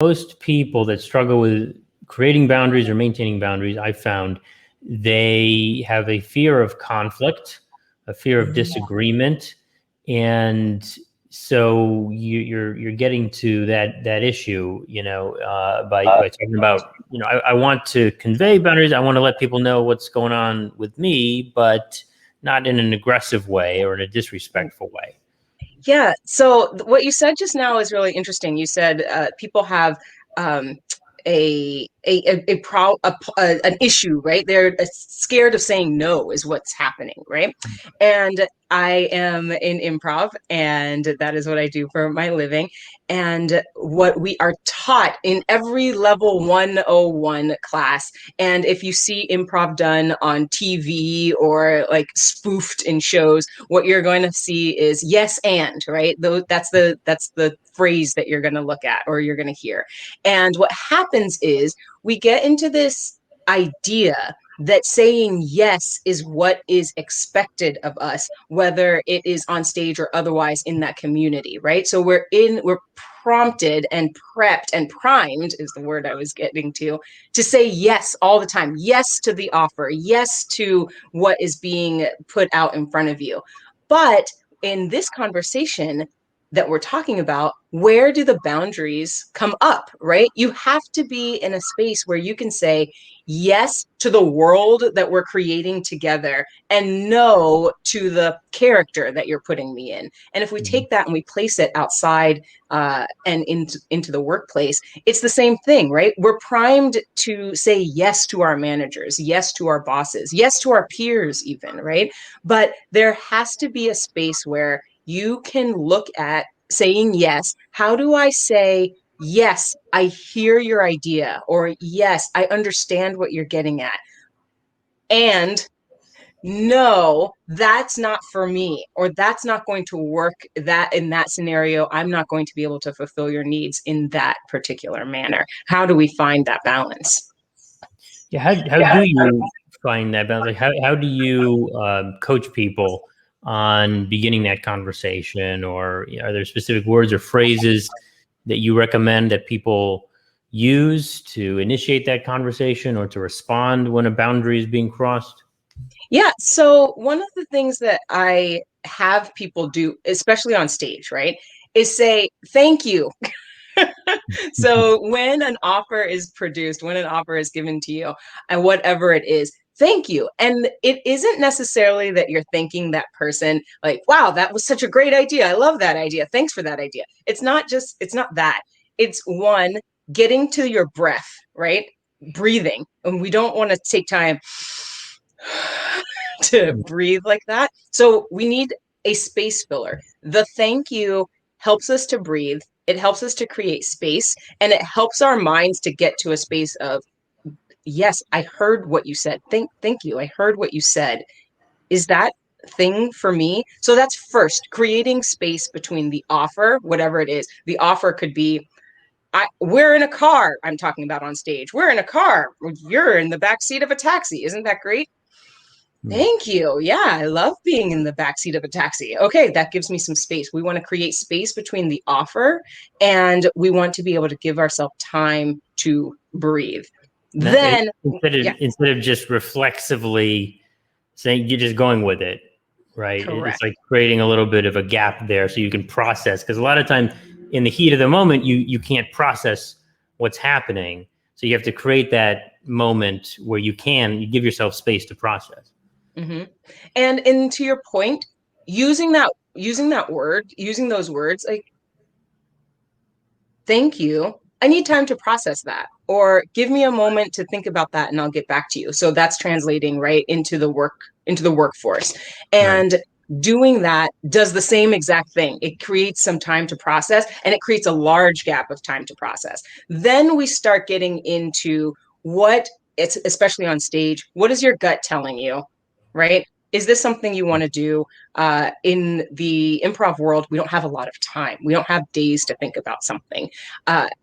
most people that struggle with creating boundaries or maintaining boundaries, I found they have a fear of conflict, a fear of disagreement, and so you're getting to that issue, by talking about, I want to convey boundaries. I want to let people know what's going on with me, but not in an aggressive way or in a disrespectful way. Yeah. So what you said just now is really interesting. You said people have um, an issue, right? They're scared of saying no is what's happening, right? And I am in improv, and that is what I do for my living. And what we are taught in every level 101 class, and if you see improv done on TV or like spoofed in shows, what you're going to see is yes and, right? That's the phrase that you're going to look at or you're going to hear. And what happens is we get into this idea that saying yes is what is expected of us, whether it is on stage or otherwise in that community, right? So we're prompted and prepped and primed is the word I was getting to say yes all the time. Yes to the offer, yes to what is being put out in front of you. But in this conversation that we're talking about, where do the boundaries come up, right? You have to be in a space where you can say yes to the world that we're creating together and no to the character that you're putting me in. And if we take that and we place it outside and into the workplace, it's the same thing, right? We're primed to say yes to our managers, yes to our bosses, yes to our peers even, right? But there has to be a space where you can look at saying yes. How do I say, yes, I hear your idea, or yes, I understand what you're getting at, and no, that's not for me, or that's not going to work, that in that scenario, I'm not going to be able to fulfill your needs in that particular manner. How do we find that balance? Yeah, how do you find that balance? Like, how do you coach people on beginning that conversation, or are there specific words or phrases that you recommend that people use to initiate that conversation or to respond when a boundary is being crossed? Yeah. So one of the things that I have people do, especially on stage, right, is say thank you. So when an offer is produced, when an offer is given to you, and whatever it is, thank you. And it isn't necessarily that you're thanking that person like, wow, that was such a great idea. I love that idea. Thanks for that idea. It's not that. It's one, getting to your breath, right? Breathing. And we don't want to take time to breathe like that. So we need a space filler. The thank you helps us to breathe. It helps us to create space, and it helps our minds to get to a space of, yes, I heard what you said. Thank you. I heard what you said. Is that thing for me? So that's first, creating space between the offer, whatever it is. The offer could be, we're in a car. I'm talking about on stage. We're in a car. You're in the back seat of a taxi. Isn't that great? Thank you. Yeah, I love being in the backseat of a taxi. Okay, that gives me some space. We want to create space between the offer, and we want to be able to give ourselves time to breathe. Then, yeah, Instead of just reflexively saying, you're just going with it, right? It's correct. like creating a little bit of a gap there so you can process, because a lot of time in the heat of the moment, you can't process what's happening. So you have to create that moment where you give yourself space to process. Mm-hmm. And to your point, using those words, like, thank you. I need time to process that, or give me a moment to think about that and I'll get back to you. So that's translating right into the workforce. And Right. doing that does the same exact thing. It creates some time to process, and it creates a large gap of time to process. Then we start getting into especially on stage, what is your gut telling you, right? Is this something you want to do? In the improv world, we don't have a lot of time. We don't have days to think about something.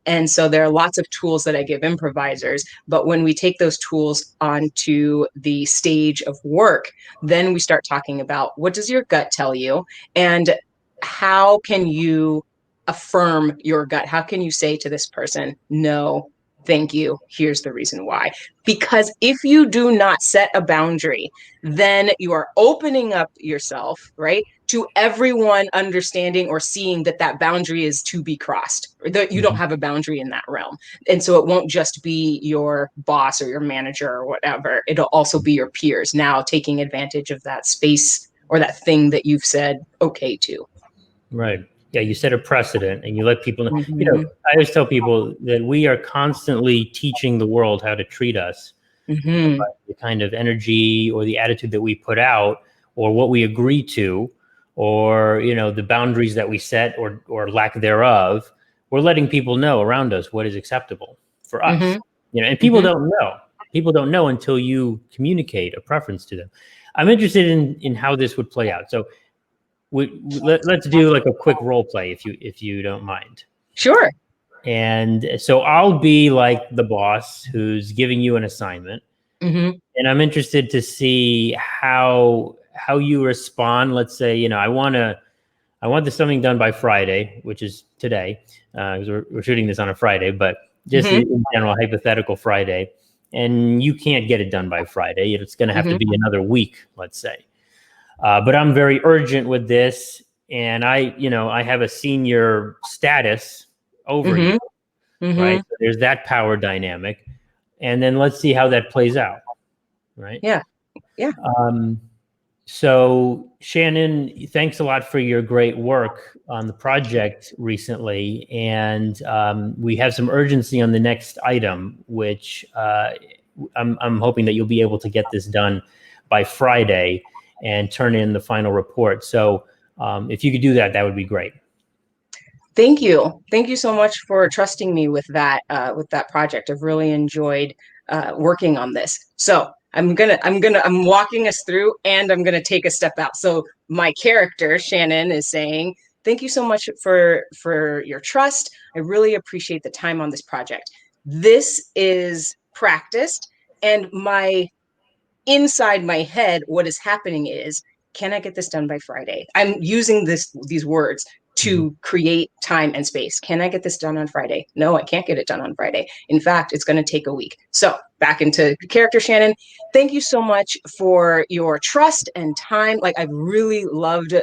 And so there are lots of tools that I give improvisers. But when we take those tools onto the stage of work, then we start talking about, what does your gut tell you? And how can you affirm your gut? How can you say to this person, no, thank you, here's the reason why? Because if you do not set a boundary, then you are opening up yourself, right, to everyone understanding or seeing that that boundary is to be crossed, or that you don't have a boundary in that realm. And so it won't just be your boss or your manager or whatever. It'll also be your peers now taking advantage of that space or that thing that you've said okay to. Right. Yeah, you set a precedent and you let people know. Mm-hmm. I always tell people that we are constantly teaching the world how to treat us. Mm-hmm. The kind of energy or the attitude that we put out, or what we agree to, or the boundaries that we set, or lack thereof. We're letting people know around us what is acceptable for us. Mm-hmm. And people Mm-hmm. don't know. People don't know until you communicate a preference to them. I'm interested in how this would play out. So let's do like a quick role play, if you don't mind. Sure. And so I'll be like the boss who's giving you an assignment, Mm-hmm. and I'm interested to see how you respond. Let's say I want this something done by Friday, which is today, because we're shooting this on a Friday, but just Mm-hmm. in general, hypothetical Friday, and you can't get it done by Friday. It's going to have to be another week, let's say. But I'm very urgent with this, and I have a senior status over you, Mm-hmm. Mm-hmm. right? So there's that power dynamic, and then let's see how that plays out, right? Yeah. Yeah. So Shannon, thanks a lot for your great work on the project recently, and we have some urgency on the next item, which I'm hoping that you'll be able to get this done by Friday and turn in the final report. So if you could do that, that would be great. Thank you. Thank you so much for trusting me with that project. I've really enjoyed working on this. So I'm walking us through, and I'm gonna take a step out. So my character, Shannon, is saying, thank you so much for your trust. I really appreciate the time on this project. This is practiced, and inside my head, what is happening is, can I get this done by Friday? I'm using these words to create time and space. Can I get this done on Friday? No, I can't get it done on Friday. In fact, it's going to take a week. So back into character, Shannon. Thank you so much for your trust and time. Like, I've really loved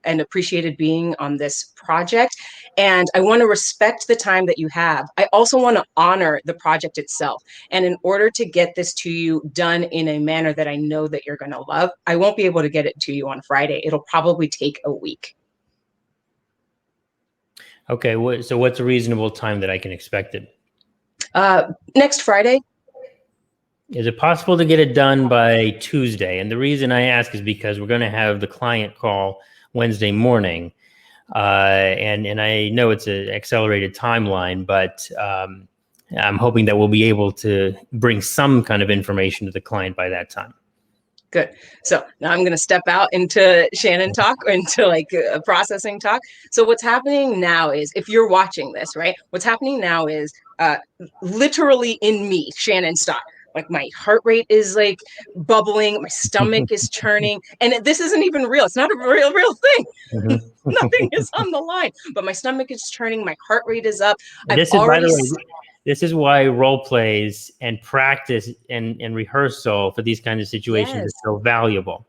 and appreciated being on this project. And I want to respect the time that you have. I also want to honor the project itself. And in order to get this to you done in a manner that I know that you're going to love, I won't be able to get it to you on Friday. It'll probably take a week. Okay, so what's a reasonable time that I can expect it? Next Friday. Is it possible to get it done by Tuesday? And the reason I ask is because we're going to have the client call Wednesday morning. And I know it's an accelerated timeline, but I'm hoping that we'll be able to bring some kind of information to the client by that time. Good. So now I'm going to step out into Shannon talk, or into like processing talk. So what's happening now is, if you're watching this, right, what's happening now is literally in me, Shannon, stop. Like, my heart rate is like bubbling, my stomach is churning, and this isn't even real. It's not a real thing. Nothing is on the line, but my stomach is churning, my heart rate is up. By the way, this is why role plays and practice and rehearsal for these kinds of situations is so valuable.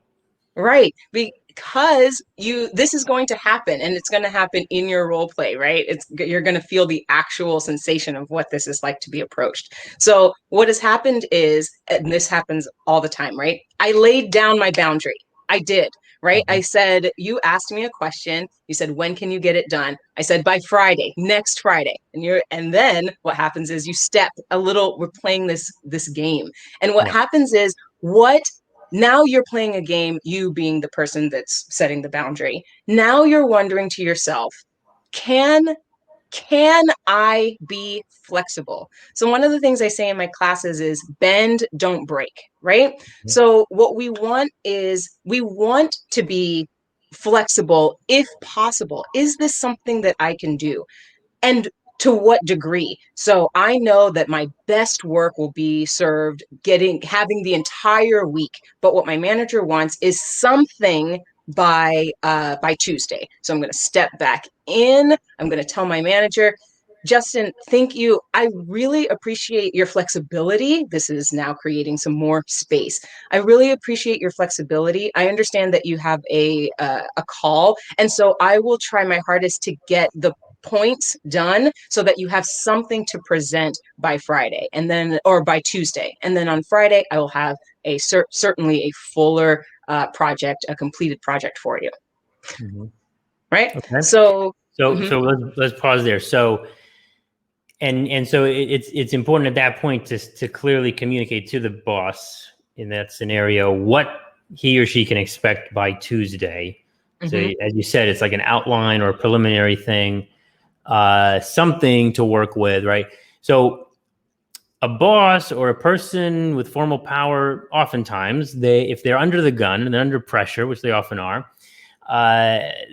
Right. Because this is going to happen, and it's going to happen in your role play, right? You're going to feel the actual sensation of what this is like to be approached. So what has happened is, and this happens all the time, right? I laid down my boundary. I did. Right. I said, you asked me a question. You said, when can you get it done? I said, by Friday, next Friday. And then what happens is, you step a little, we're playing this game. And what happens is, now you're playing a game, you being the person that's setting the boundary. Now you're wondering to yourself, can I be flexible? So one of the things I say in my classes is, bend, don't break, right? So what we want is, we want to be flexible if possible. Is this something that I can do? And to what degree? So I know that my best work will be served having the entire week. But what my manager wants is something by Tuesday. So I'm going to step back in. I'm going to tell my manager, Justin, thank you. I really appreciate your flexibility. This is now creating some more space. I really appreciate your flexibility. I understand that you have a call, and so I will try my hardest to get the points done so that you have something to present by Friday, and then or by Tuesday, and then on Friday I will have a certainly a fuller project, a completed project for you. Mm-hmm. Right. Okay. So So let's pause there. So so it's important at that point to clearly communicate to the boss in that scenario what he or she can expect by Tuesday. So as you said, it's like an outline or a preliminary thing, something to work with, right? So a boss or a person with formal power, oftentimes if they're under the gun and they're under pressure, which they often are,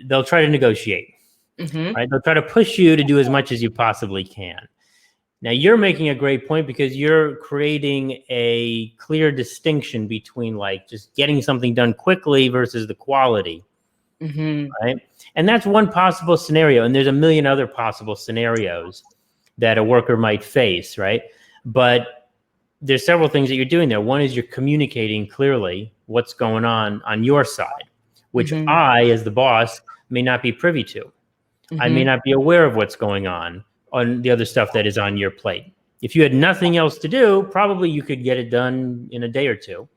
they'll try to negotiate. Right? They'll try to push you to do as much as you possibly can. Now, you're making a great point because you're creating a clear distinction between like just getting something done quickly versus the quality, right? And that's one possible scenario. And there's a million other possible scenarios that a worker might face, right? But there's several things that you're doing there. One is you're communicating clearly what's going on your side, which I, as the boss, may not be privy to. I may not be aware of what's going on the other stuff that is on your plate. If you had nothing else to do, probably you could get it done in a day or two.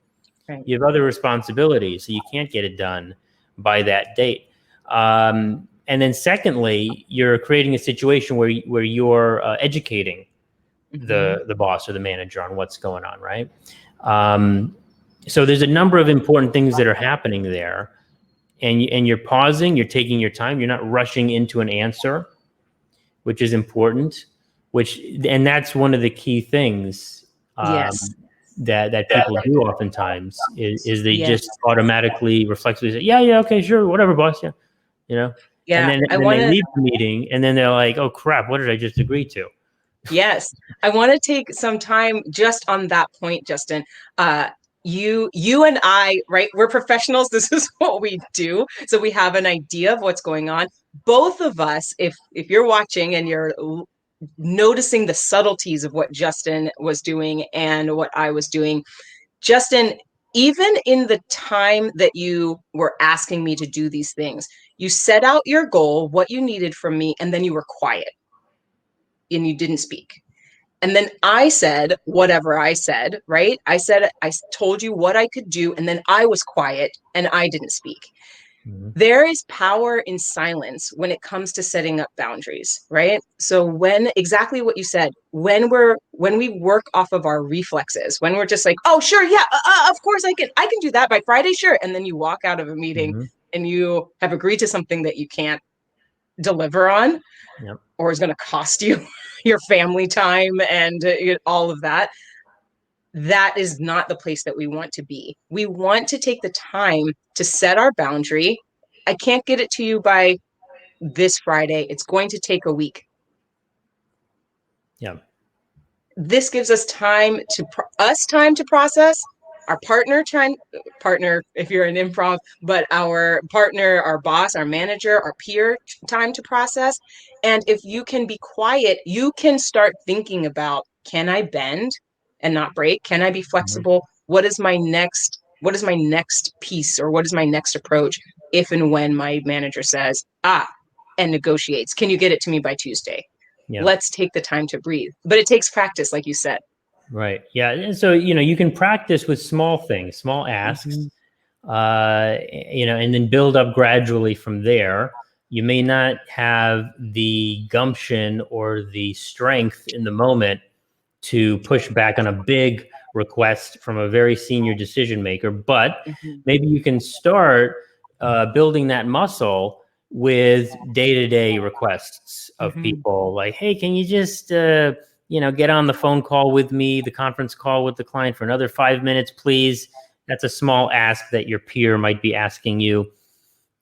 Right. You have other responsibilities, so you can't get it done by that date. And then secondly, you're creating a situation where you're educating the boss or the manager on what's going on, right? So there's a number of important things that are happening there. And you're pausing, you're taking your time, you're not rushing into an answer, which is important. And that's one of the key things that people do oftentimes is they just automatically reflexively say, yeah, okay, sure, whatever, boss, yeah, Yeah, and then they leave the meeting, and then they're like, oh crap, what did I just agree to? Yes, I want to take some time just on that point, Justin. You and I, right? We're professionals. This is what we do. So we have an idea of what's going on. Both of us, if you're watching and you're noticing the subtleties of what Justin was doing and what I was doing, Justin, even in the time that you were asking me to do these things, you set out your goal, what you needed from me, and then you were quiet and you didn't speak. And then I said whatever I said, right? I told you what I could do, and then I was quiet and I didn't speak. There is power in silence when it comes to setting up boundaries, right? So exactly what you said, when we work off of our reflexes, when we're just like, oh, sure, yeah, of course I can do that by Friday, sure. And then you walk out of a meeting and you have agreed to something that you can't deliver on, or is going to cost you your family time and all of that. That is not the place that we want to be. We want to take the time to set our boundary. I can't get it to you by this Friday. It's going to take a week. Yeah. This gives us time to process, our partner, if you're an improv, but our partner, our boss, our manager, our peer, time to process. And if you can be quiet, you can start thinking about, can I bend and not break? Can I be flexible? What is my next piece, or what is my next approach if and when my manager says, and negotiates, can you get it to me by Tuesday? Yeah. Let's take the time to breathe. But it takes practice, like you said. Right. Yeah. And so, you can practice with small things, small asks, and then build up gradually from there. You may not have the gumption or the strength in the moment to push back on a big request from a very senior decision maker, but maybe you can start building that muscle with day-to-day requests of people like, hey, can you just, get on the phone call with me, the conference call with the client for another 5 minutes, please. That's a small ask that your peer might be asking you,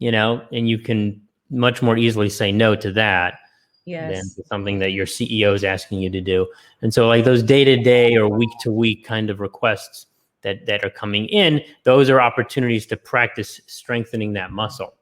and you can much more easily say no to that than to something that your CEO is asking you to do. And so like those day-to-day or week-to-week kind of requests, that are coming in, those are opportunities to practice strengthening that muscle.